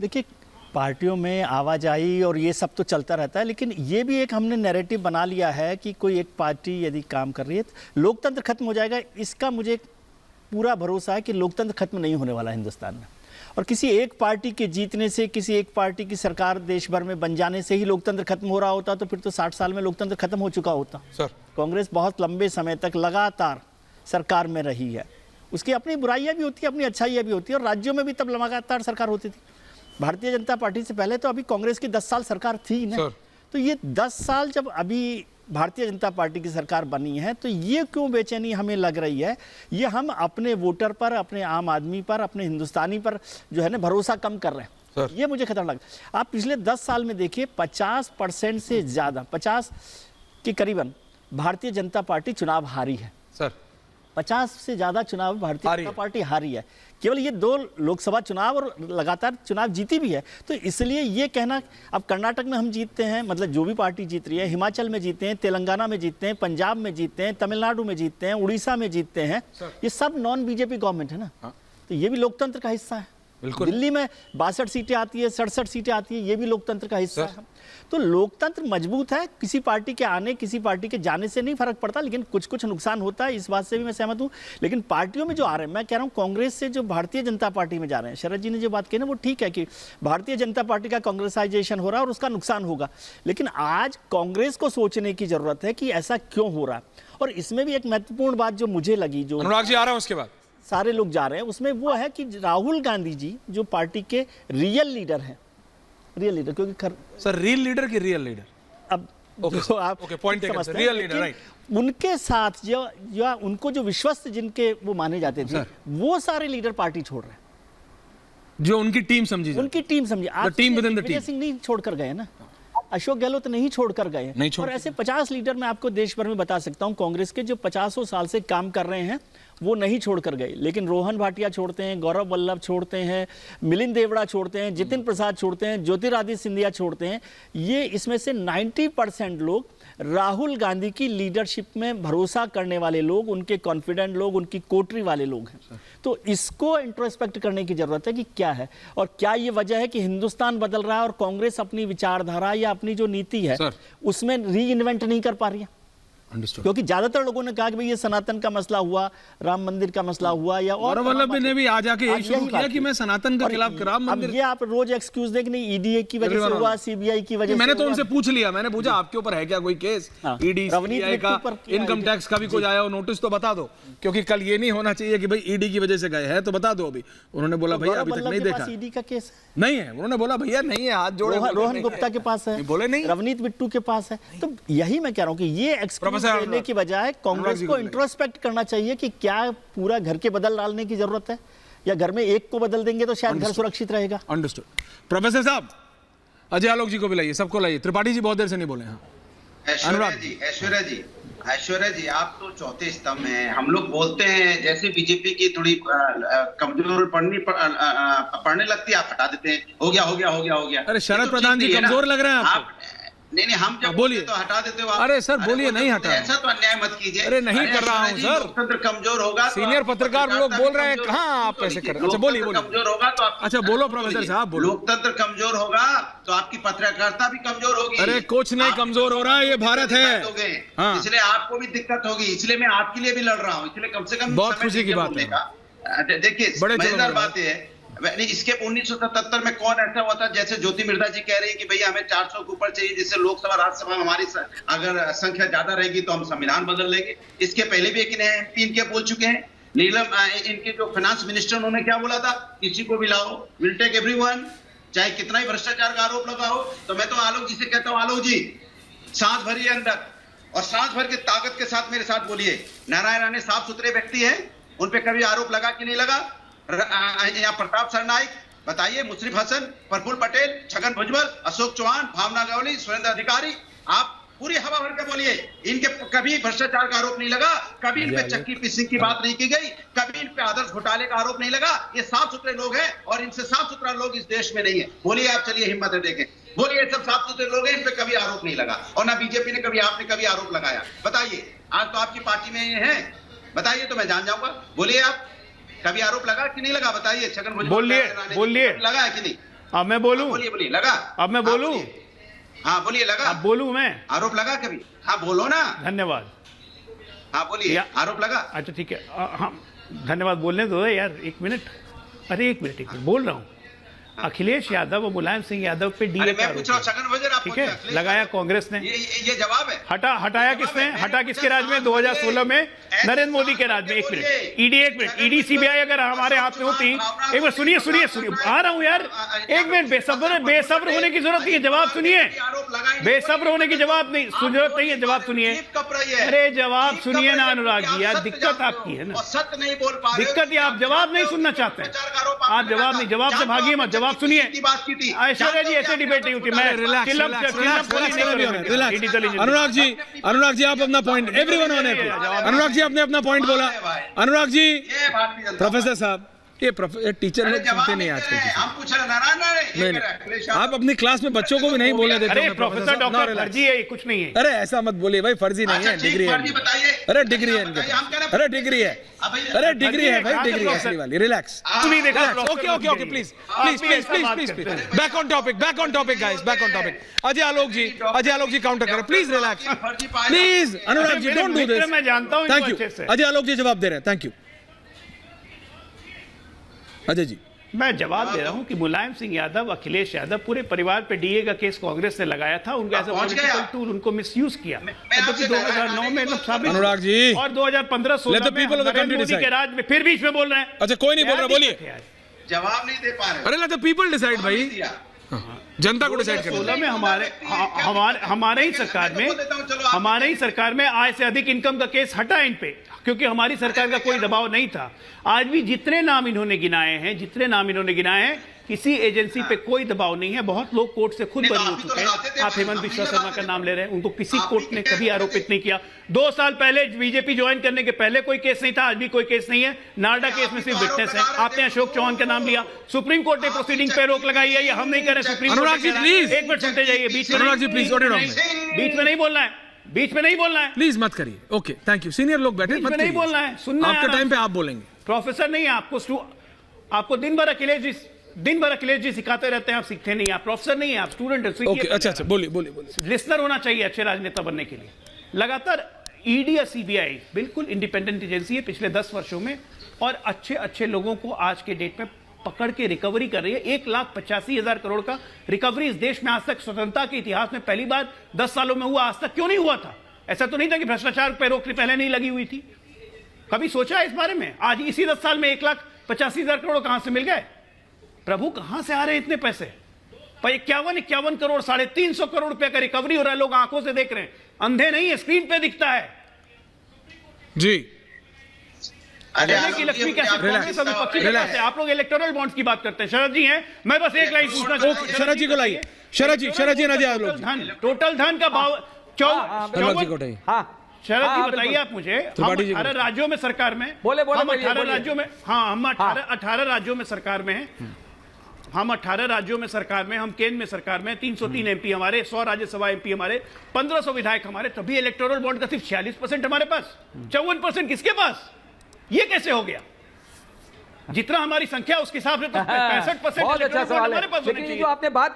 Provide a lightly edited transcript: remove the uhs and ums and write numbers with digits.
देखिए, पार्टियों में आवाजाही और ये सब तो चलता रहता है, लेकिन ये भी एक हमने नैरेटिव बना लिया है कि कोई एक पार्टी यदि काम कर रही है तो लोकतंत्र खत्म हो जाएगा। इसका मुझे पूरा भरोसा है कि लोकतंत्र खत्म नहीं होने वाला है हिंदुस्तान में, और किसी एक पार्टी के जीतने से, किसी एक पार्टी की सरकार देश भर में बन जाने से ही लोकतंत्र खत्म हो रहा होता तो फिर तो 60 साल में लोकतंत्र खत्म हो चुका होता। सर, कांग्रेस बहुत लंबे समय तक लगातार सरकार में रही है, उसकी अपनी बुराइयां भी होती है, अपनी अच्छाइयां भी होती है, और राज्यों में भी तब लगातार सरकार होती थी। भारतीय जनता पार्टी से पहले तो अभी कांग्रेस की 10 साल सरकार थी ना, तो ये 10 साल जब अभी भारतीय जनता पार्टी की सरकार बनी है तो ये क्यों बेचैनी हमें लग रही है? ये हम अपने वोटर पर, अपने आम आदमी पर, अपने हिंदुस्तानी पर जो है ना भरोसा कम कर रहे हैं। ये मुझे खतरनाक लगा। आप पिछले 10 साल में देखिए 50% से ज़्यादा, 50 के करीबन भारतीय जनता पार्टी चुनाव हारी है। सर, 50 से ज़्यादा चुनाव भारतीय जनता पार्टी हारी है। केवल ये 2 लोकसभा चुनाव और लगातार चुनाव जीती भी है। तो इसलिए ये कहना, अब कर्नाटक में हम जीतते हैं, मतलब जो भी पार्टी जीत रही है, हिमाचल में जीतते हैं, तेलंगाना में जीतते हैं, पंजाब में जीतते हैं, तमिलनाडु में जीतते हैं, उड़ीसा में जीतते हैं, ये सब नॉन बीजेपी गवर्नमेंट है ना। तो ये भी लोकतंत्र का हिस्सा है। दिल्ली में 62 सीटें आती है, 67 सीटें आती है, ये भी लोकतंत्र का हिस्सा है। तो लोकतंत्र मजबूत है। किसी पार्टी के आने, किसी पार्टी के जाने से नहीं फर्क पड़ता, लेकिन कुछ कुछ नुकसान होता है, इस बात से भी मैं सहमत हूं। लेकिन पार्टियों में जो आ रहे हैं, मैं कह रहा हूं कांग्रेस से जो भारतीय जनता पार्टी में जा रहे हैं, शरद जी ने जो बात की ना वो ठीक है कि भारतीय जनता पार्टी का कांग्रेसाइजेशन हो रहा है और उसका नुकसान होगा। लेकिन आज कांग्रेस को सोचने की जरूरत है कि ऐसा क्यों हो रहा है। और इसमें भी एक महत्वपूर्ण बात जो मुझे लगी, जो अनुराग जी आ रहा है उसके बाद सारे लोग जा रहे हैं, उसमें वो है कि राहुल गांधी जी जो पार्टी के रियल लीडर हैं, रियल लीडर, क्योंकि सर रियल लीडर की रियल लीडर, अब जो आप पॉइंट समझते हैं, रियल लीडर, राइट, उनके साथ जो या उनको जो विश्वस्त जिनके वो माने जाते थे, वो सारे लीडर पार्टी छोड़ रहे हैं, जो उनकी टीम समझी, उनकी टीम समझी। आज team with in the team Singh नहीं छोड़कर गए ना, अशोक गहलोत नहीं छोड़कर गए, और ऐसे 50 लीडर मैं आपको देश भर में बता सकता हूं कांग्रेस के जो 50 साल से काम कर रहे हैं वो नहीं छोड़कर गए। लेकिन रोहन भाटिया छोड़ते हैं, गौरव वल्लभ छोड़ते हैं, मिलिंद देवड़ा छोड़ते हैं, जितिन प्रसाद छोड़ते हैं, ज्योतिरादित्य सिंधिया छोड़ते हैं। ये इसमें से 90% लोग राहुल गांधी की लीडरशिप में भरोसा करने वाले लोग, उनके कॉन्फिडेंट लोग, उनकी कोटरी वाले लोग हैं। तो इसको इंट्रोस्पेक्ट करने की जरूरत है कि क्या है, और क्या ये वजह है कि हिंदुस्तान बदल रहा है और कांग्रेस अपनी विचारधारा या अपनी जो नीति है उसमें री इन्वेंट नहीं कर पा रही है। क्योंकि ज्यादातर लोगों ने कहा कि भाई ये सनातन का मसला हुआ, राम मंदिर का मसला हुआ, या और वल्लभ ने भी आ जाके यही शुरू किया कि मैं सनातन के खिलाफ राम मंदिर। अब ये आप रोज एक्सक्यूज दें कि नहीं ईडी की वजह से हुआ, सीबीआई की वजह से। मैंने तो उनसे पूछ लिया, मैंने पूछा आपके ऊपर है क्या कोई केस, ईडी सीबीआई का, इनकम टैक्स का भी कोई आया हो नोटिस तो बता दो, क्योंकि कल ये नहीं होना चाहिए कि भाई ईडी की वजह से गए हैं तो बता दो। अभी उन्होंने बोला भैया अभी तक नहीं देखा, ईडी का केस नहीं है, उन्होंने बोला भैया नहीं है, हाथ जोड़े, रोहन गुप्ता के पास है, बोले नहीं, रवनीत बिट्टू के पास है। तो यही मैं कह रहा हूँ कि ये एक्सक्यूज देने की बजाय कांग्रेस को इंट्रोस्पेक्ट करना चाहिए कि क्या पूरा घर के बदल डालने की जरूरत है, या घर में एक को बदल देंगे तो शायद घर सुरक्षित रहेगा। अंडरस्टूड। प्रोफेसर साहब, अजय आलोक जी को भी लाइए, सबको लाइए। त्रिपाठी जी बहुत देर से नहीं बोले। हाँ, ऐश्वर्या जी आप तो चौथे स्तंभ हैं। हम लोग बोलते हैं जैसे बीजेपी की थोड़ी कमजोर पड़ने लगती है, आप हटा देते हैं, हो गया। अरे शरद प्रधान जी कमजोर लग रहे हैं आपको? नहीं, हम जब बोलिए तो हटा देते हो आप। अरे सर बोलिए, नहीं हटा, ऐसा तो अन्याय मत कीजिए। अरे नहीं कर रहा हूँ सर, लोकतंत्र कमजोर होगा, सीनियर पत्रकार लोग बोल रहे हैं, कहाँ आप ऐसे कर रहे हैं? अच्छा बोलिए कमजोर होगा तो आप, अच्छा बोलो प्रोफेसर साहब बोलो। लोकतंत्र कमजोर होगा तो आपकी पत्रकारिता भी कमजोर होगी। अरे कुछ नहीं कमजोर हो रहा है, ये भारत है, इसलिए आपको भी दिक्कत होगी, इसलिए मैं आपके लिए भी लड़ रहा हूँ, इसलिए कम से कम बहुत खुशी की बात है। देखिए मजेदार बात है, इसके 1977 में कौन ऐसा हुआ था, जैसे ज्योति मिर्धा जी कह रही है कि भैया हमें 400 के ऊपर चाहिए, जिससे लोकसभा राज्यसभा हमारी अगर संख्या ज्यादा रहेगी तो हम संविधान बदल लेंगे। इसके पहले भी एक एमपी इनके बोल चुके हैं। नीलम इनके जो फाइनेंस मिनिस्टर, उन्होंने क्या बोला था, किसी को भी लाओ, विल टेक एवरीवन, चाहे कितना ही भ्रष्टाचार का आरोप लगा हो। तो मैं तो आलोक जी से कहता हूँ, आलोक जी सांस भरिए अंदर, और सांस भर के ताकत के साथ मेरे साथ बोलिए, नारायण राणे साफ सुथरे व्यक्ति हैं, उन पे कभी आरोप लगा कि नहीं लगा? यहाँ प्रताप सरनाइक बताइए, मुशर्रफ हसन, प्रफुल्ल पटेल, छगन भुजबल, अशोक चौहान, भावना गवली, सुरेंद्र अधिकारी, आप पूरी हवा भर के बोलिए, इनके कभी भ्रष्टाचार का आरोप नहीं लगा, कभी इन पे चक्की फिशिंग की बात नहीं की गई, कभी इन पे आदर्श घोटाले का आरोप नहीं लगा। ये साफ सुथरे लोग हैं और इनसे साफ सुथरा लोग इस देश में नहीं है। बोलिए आप, चलिए हिम्मत है, देखें, बोलिए सब साफ सुथरे लोग हैं, इन पे कभी आरोप नहीं लगा, और ना बीजेपी ने कभी, आपने कभी आरोप लगाया? बताइए, आज तो आपकी पार्टी में ये है, बताइए तो मैं जान जाऊंगा। बोलिए आप, कभी आरोप लगा कि नहीं लगा? बताइए। छगन भुजबल बोलिए लगा है कि नहीं? अब मैं बोलूं? बोलिए बोलिए, लगा? अब मैं बोलूं? हाँ बोलिए, लगा? अब बोलूं मैं? आरोप लगा कभी? हाँ बोलो ना। धन्यवाद। हाँ बोलिए, आरोप लगा? अच्छा ठीक है, हाँ धन्यवाद, बोलने दो यार, एक मिनट। अरे एक मिनट बोल रहा हूँ। अखिलेश यादव और मुलायम सिंह यादव पे डीए का आरोप है, छगन भुजबल आप ठीक है, लगाया कांग्रेस ने। ये जवाब है। हटाया किसने? हटा किसके राज में? 2016 में नरेंद्र मोदी के राज में। एक मिनट, ईडी सीबीआई अगर हमारे हाथ में होती, एक बार सुनिए, आ रहा हूं यार, एक मिनट, बेसब्र होने की जरूरत नहीं है, जवाब सुनिए। बेसब्र होने की जरूरत नहीं है, जवाब सुनिए। अरे जवाब सुनिए ना अनुराग जी, यार दिक्कत आपकी है ना, सत्य नहीं बोल पा रहे। दिक्कत ये आप जवाब नहीं सुनना चाहते हैं, आप जवाब नहीं, जवाब से भागिए मत, जवाब सुनिए। ऐश्वर्या जी ऐसे डिबेट नहीं होती। मैं अनुराग जी आप अपना point, everyone on air. Anurag ji आपने अपना पॉइंट बोला। अनुराग जी, प्रोफेसर साहब, ये टीचर लोग सुनते नहीं आजकल किसी। हम पूछ रहे नहीं, आप अपनी क्लास में बच्चों को भी नहीं बोलने देते। अरे प्रोफेसर डॉक्टर फर्जी है, कुछ नहीं है। अरे ऐसा मत बोलिए भाई, फर्जी नहीं है, डिग्री है। अरे डिग्री है इनके पास, अरे डिग्री है, अरे डिग्री है भाई, डिग्री है असली वाली। Relax, okay please, back on topic guys, back on topic. Ajay Alok ji counter करें please, relax please. Anurag ji don't do this. मैं जानता हूं, थैंक यू। अजय आलोक जी जवाब दे रहे हैं, थैंक यू। अजय जी, मैं जवाब दे रहा हूं कि मुलायम सिंह यादव, अखिलेश यादव, पूरे परिवार पे डीए का केस कांग्रेस ने लगाया था, उनको एज अ पॉलिटिकल टूल उनको मिसयूज किया, क्योंकि 2009 में साबित, अनुराग जी, और 2015-16 में नरेंद्र मोदी के राज में। फिर बीच में बोल रहे हैं। अच्छा कोई नहीं बोल रहा, बोलिए। जवाब नहीं दे पा रहे। अरे लेट द पीपल डिसाइड भाई, जनता को डिसाइड करना। 2016 में हमारे ही सरकार में आय से अधिक इनकम का केस हटा इन पे, क्योंकि हमारी सरकार का कोई दबाव नहीं था। आज भी जितने नाम इन्होंने गिनाए हैं, किसी एजेंसी पे कोई दबाव नहीं है। बहुत लोग कोर्ट से खुद बरी हो चुके हैं। आप हेमंत बिश्वा शर्मा का नाम ले रहे हैं, उनको किसी कोर्ट ने कभी आरोपित नहीं किया। 2 साल पहले बीजेपी ज्वाइन करने के पहले कोई केस नहीं था, आज भी कोई केस नहीं है। नारडा केस में सिर्फ विटनेस है। आपने अशोक चौहान का नाम लिया, सुप्रीम कोर्ट ने प्रोसीडिंग पे रोक लगाई है, ये हम नहीं कर रहे। सुप्रीम कोर्ट, एक मिनट सुनते जाइए, बीच में नहीं बोलना है, बीच में नहीं बोलना है, प्लीज मत करिए। Okay thank you. सीनियर लोग बैठे, मत नहीं बोलना है, सुनना है। आपके टाइम पे आप बोलेंगे। प्रोफेसर नहीं है, आपको दिन भर अखिलेश जी सिखाते रहते हैं, आप सीखते नहीं। आप प्रोफेसर नहीं है, आप स्टूडेंट है। ओके अच्छा बोलिए। लिसनर होना चाहिए अच्छे राजनेता बनने के लिए। लगातार ईडी या सीबीआई बिल्कुल इंडिपेंडेंट एजेंसी है पिछले 10 वर्षों में, और अच्छे लोगों को आज के डेट में पकड़ के रिकवरी कर रही है। 1,85,000 करोड़ का रिकवरी इस देश में आज तक स्वतंत्रता के इतिहास में पहली बार 10 सालों में हुआ। आज तक क्यों नहीं हुआ था? ऐसा तो नहीं था कि भ्रष्टाचार पे रोक पहले नहीं लगी हुई थी। कभी सोचा है इस बारे में? आज इसी 10 साल में 1,85,000 करोड़ कहां से मिल गए? प्रभु कहां से आ रहे हैं इतने पैसे? 51 करोड़, 350 करोड़ रुपए का रिकवरी हो रहा है। लोग आंखों से देख रहे हैं, अंधे नहीं है, स्क्रीन पे दिखता है जी। की लक्ष्मी कैसे? आप लोग इलेक्टोरल बॉन्ड्स की बात करते हैं। शरद जी हैं, मैं बस एक लाइन पूछना चाहता हूं। शरद जी को लाइए। शरद जी टोटल धन का भाव 54। शरद जी बताइए आप मुझे, हम 18 राज्यों में सरकार में, हम 18 राज्यों में, हाँ हम 18 राज्यों में सरकार में हैं, हम 18 राज्यों में सरकार में, हम केंद्र में सरकार में, 303 एमपी हमारे, 100 राज्यसभा एमपी हमारे, 1500 विधायक हमारे, तभी इलेक्टोरल बॉन्ड का सिर्फ 46% हमारे पास, 54% किसके पास? ये कैसे हो गया? जितना हमारी संख्या उसके हिसाब से तो 65% बहुत अच्छा सवाल है। लेकिन जो आपने बात